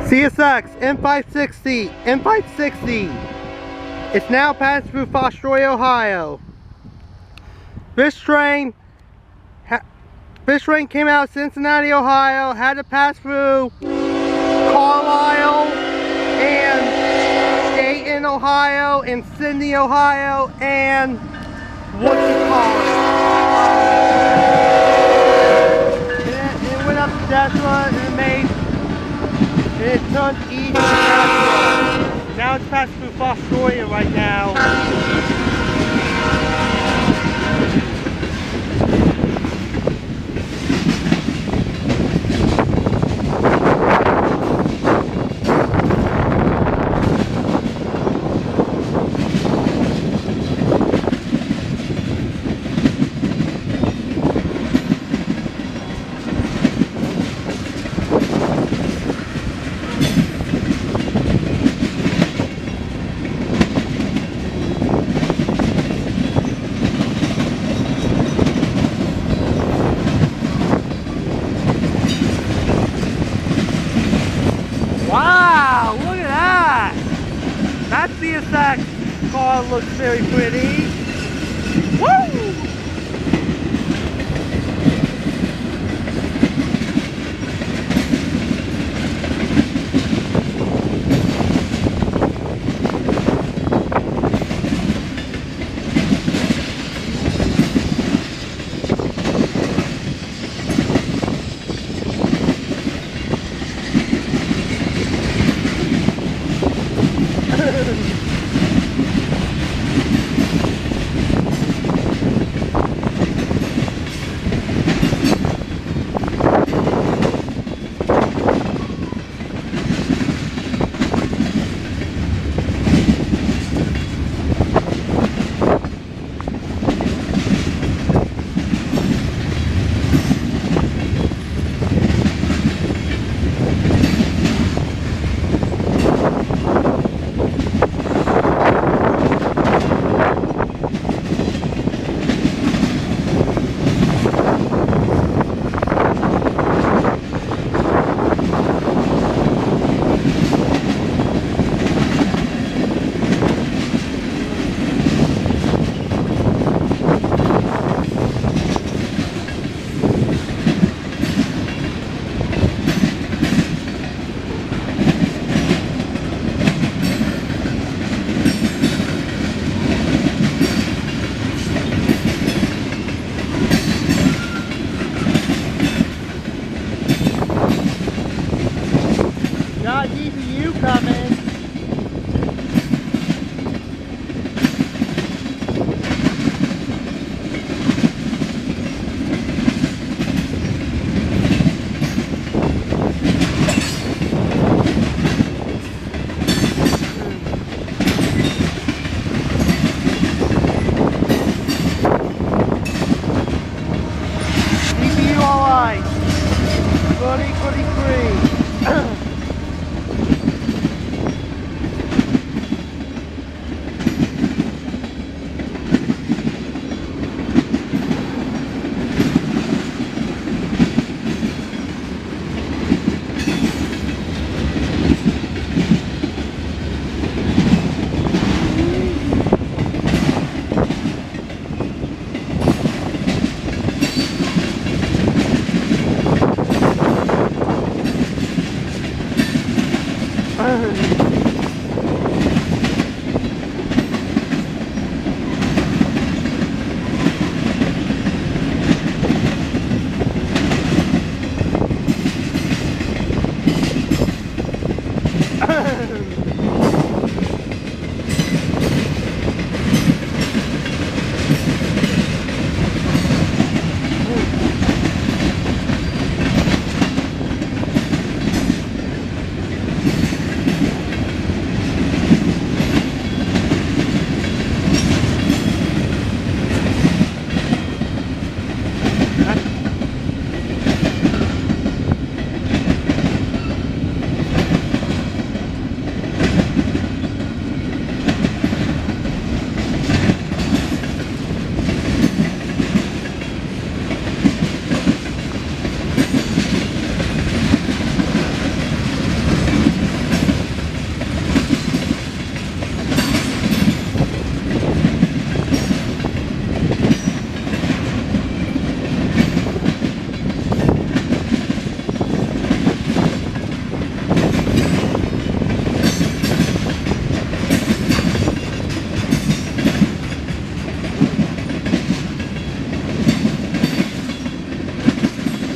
CSX M560, M560. It's now passed through Fostoria, Ohio. This train came out of Cincinnati, Ohio, had to pass through Carlisle and Dayton, Ohio, and Sydney, Ohio, and what you call it. It went up to Desra and it turned east to Desra. Now it's passing through Fostoria right now. Wow, look at that! That CSX car looks very pretty. Woo! Got DBU coming. DBU all right. Goody free.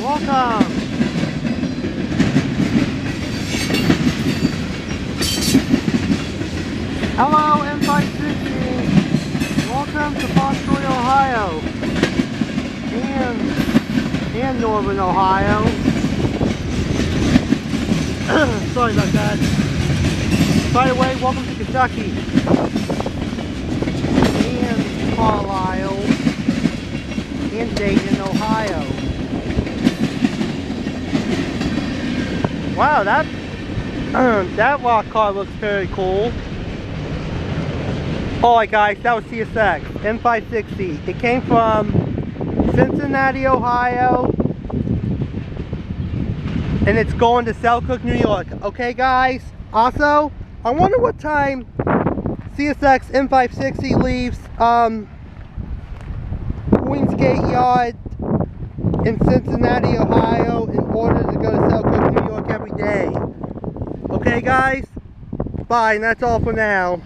Welcome. Hello, M560. Welcome to Fostoria, Ohio. And Northern Ohio. Sorry about that. By the way, welcome to Kentucky. And Carlisle. And Dayton, Ohio. Wow, that rock car looks very cool. Alright guys, that was CSX, M560. It came from Cincinnati, Ohio. And it's going to Selkirk, New York. Okay guys? Also, I wonder what time CSX M560 leaves Queens Gate Yard in Cincinnati, Ohio in order to go to Selkirk, New York every day. Okay guys? Bye, and that's all for now.